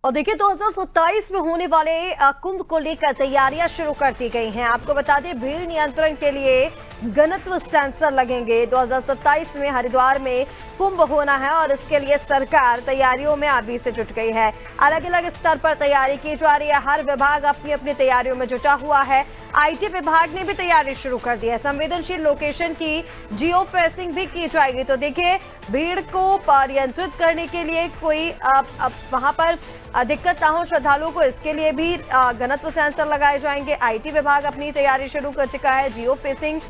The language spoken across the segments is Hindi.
और देखिए 2027 में होने वाले कुंभ को लेकर तैयारियां शुरू कर दी गई हैं। आपको बता दें भीड़ नियंत्रण के लिए घनत्व सेंसर लगेंगे। 2027 में हरिद्वार में कुंभ होना है और इसके लिए सरकार तैयारियों में अभी से जुट गई है। अलग अलग स्तर पर तैयारी की जा रही है। हर विभाग अपनी अपनी तैयारियों में जुटा हुआ है। आईटी विभाग ने भी तैयारी शुरू कर दी है। संवेदनशील लोकेशन की जियो फेंसिंग भी की जाएगी। तो देखिए भीड़ को नियंत्रित करने के लिए कोई वहां पर दिक्कत ना हो श्रद्धालुओं को, इसके लिए भी घनत्व सेंसर लगाए जाएंगे। आईटी विभाग अपनी तैयारी शुरू कर चुका है। जियो फेंसिंग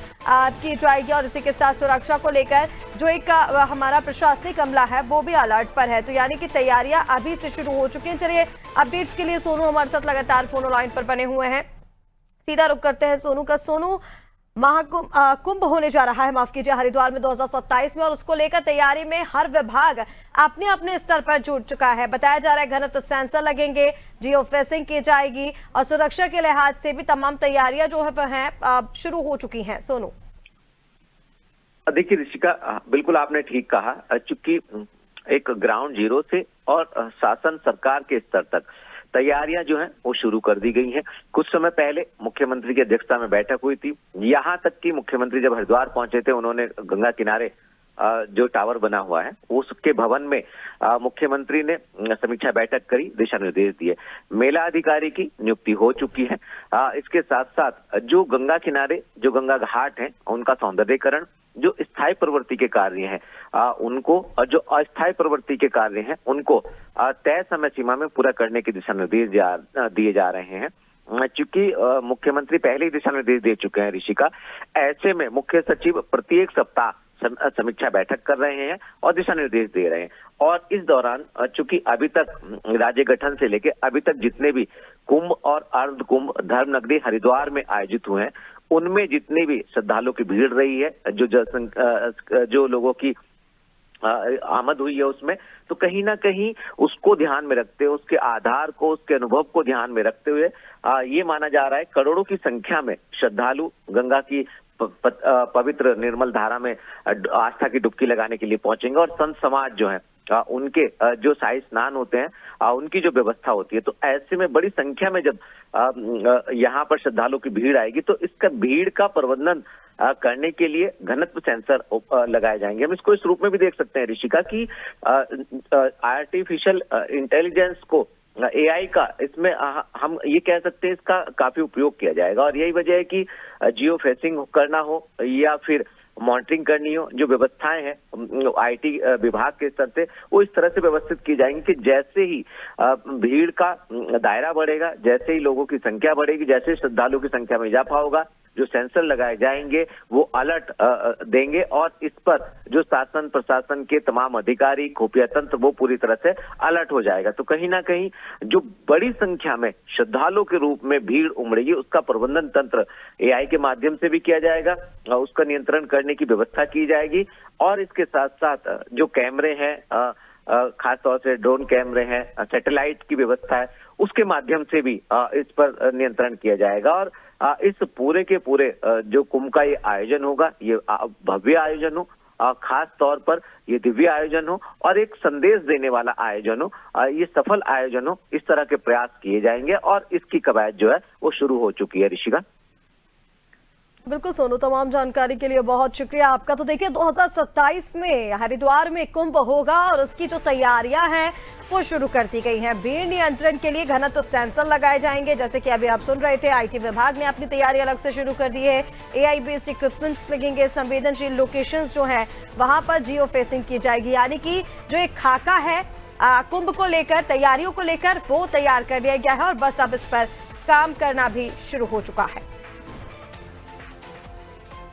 की जाएगी और इसी के साथ सुरक्षा को लेकर जो एक हमारा प्रशासनिक अमला है वो भी अलर्ट पर है। तो यानी कि तैयारियां अभी से शुरू हो चुकी हैं। चलिए अपडेट्स के लिए सोनू हमारे साथ लगातार फोन लाइन पर बने हुए हैं। सीधा रुक करते हैं सोनू का। सोनू, कुंभ होने जा रहा है, माफ कीजिए, हरिद्वार में 2027 में, और उसको लेकर तैयारी में हर विभाग अपने अपने स्तर पर जुट चुका है। बताया जा रहा है घनत्व सेंसर लगेंगे, जियो फेंसिंग की जाएगी और सुरक्षा के लिहाज से भी तमाम तैयारियां जो है शुरू हो चुकी हैं। सोनू देखिए ऋषिका, बिल्कुल आपने ठीक कहा। चूंकि एक ग्राउंड जीरो से और शासन सरकार के स्तर तक तैयारियां जो हैं वो शुरू कर दी गई हैं। कुछ समय पहले मुख्यमंत्री की अध्यक्षता में बैठक हुई थी। यहाँ तक कि मुख्यमंत्री जब हरिद्वार पहुंचे थे, उन्होंने गंगा किनारे जो टावर बना हुआ है उसके भवन में मुख्यमंत्री ने समीक्षा बैठक करी, दिशा निर्देश दिए। मेला अधिकारी की नियुक्ति हो चुकी है। इसके साथ साथ जो गंगा किनारे जो गंगा घाट हैं उनका सौंदर्यीकरण, जो स्थायी प्रवृत्ति के कार्य हैं उनको, और जो अस्थायी प्रवृत्ति के कार्य हैं उनको तय समय सीमा में पूरा करने के दिशा निर्देश दिए जा रहे हैं। चूंकि मुख्यमंत्री पहले ही दिशा निर्देश दे चुके हैं ऋषिका, ऐसे में मुख्य सचिव प्रत्येक सप्ताह समीक्षा बैठक कर रहे हैं और दिशा निर्देश दे रहे हैं। और इस दौरान चूंकि अभी तक राज्य गठन से लेके अभी तक जितने भी कुंभ और अर्ध कुंभ धर्म नगरी हरिद्वार में आयोजित हुए हैं, उनमें जितनी भी श्रद्धालुओं की भीड़ रही है, जो लोगों की आमद हुई है उसमें, तो कहीं ना कहीं उसको ध्यान में रखते हुए, उसके आधार को, उसके अनुभव को ध्यान में रखते हुए ये माना जा रहा है करोड़ों की संख्या में श्रद्धालु गंगा की पवित्र निर्मल धारा में आस्था की डुबकी लगाने के लिए पहुंचेंगे। और संत समाज जो है उनके जो शाही स्नान होते हैं उनकी जो व्यवस्था होती है, तो ऐसे में बड़ी संख्या में जब यहाँ पर श्रद्धालुओं की भीड़ आएगी तो इसका भीड़ का प्रबंधन करने के लिए घनत्व सेंसर लगाए जाएंगे। हम इसको इस रूप में भी देख सकते हैं ऋषिका की आर्टिफिशियल इंटेलिजेंस को, एआई का, इसमें हम ये कह सकते हैं इसका काफी उपयोग किया जाएगा। और यही वजह है कि जियो फेंसिंग करना हो या फिर मॉनिटरिंग करनी हो, जो व्यवस्थाएं हैं आईटी विभाग के स्तर से वो इस तरह से व्यवस्थित की जाएंगी कि जैसे ही भीड़ का दायरा बढ़ेगा, जैसे ही लोगों की संख्या बढ़ेगी, जैसे श्रद्धालुओं की संख्या में इजाफा होगा, जो सेंसर लगाए जाएंगे वो अलर्ट देंगे और इस पर जो शासन प्रशासन के तमाम अधिकारी, खुफिया तंत्र, वो पूरी तरह से अलर्ट हो जाएगा। तो कहीं ना कहीं जो बड़ी संख्या में श्रद्धालुओं के रूप में भीड़ उमड़ेगी उसका प्रबंधन तंत्र एआई के माध्यम से भी किया जाएगा, उसका नियंत्रण करने की व्यवस्था की जाएगी। और इसके साथ साथ जो कैमरे हैं, खासतौर से ड्रोन कैमरे हैं, सैटेलाइट की व्यवस्था है, उसके माध्यम से भी इस पर नियंत्रण किया जाएगा। और इस पूरे के पूरे जो कुंभ का ये आयोजन होगा, ये भव्य आयोजन हो, खास तौर पर ये दिव्य आयोजन हो और एक संदेश देने वाला आयोजन हो, ये सफल आयोजन हो, इस तरह के प्रयास किए जाएंगे और इसकी कवायद जो है वो शुरू हो चुकी है ऋषिका। बिल्कुल सोनू, तमाम जानकारी के लिए बहुत शुक्रिया आपका। तो देखिए 2027 में हरिद्वार में कुंभ होगा और उसकी जो तैयारियां हैं वो शुरू कर दी गई हैं। भीड़ नियंत्रण के लिए घनत्व सेंसर लगाए जाएंगे, जैसे कि अभी आप सुन रहे थे। आईटी विभाग ने अपनी तैयारी अलग से शुरू कर दी है। एआई बेस्ड इक्विपमेंट्स लगेंगे। संवेदनशील लोकेशंस जो हैं वहां पर जियो फेंसिंग की जाएगी। यानी कि जो एक खाका है कुंभ को लेकर, तैयारियों को लेकर, वो तैयार कर लिया गया है और बस अब इस पर काम करना भी शुरू हो चुका है।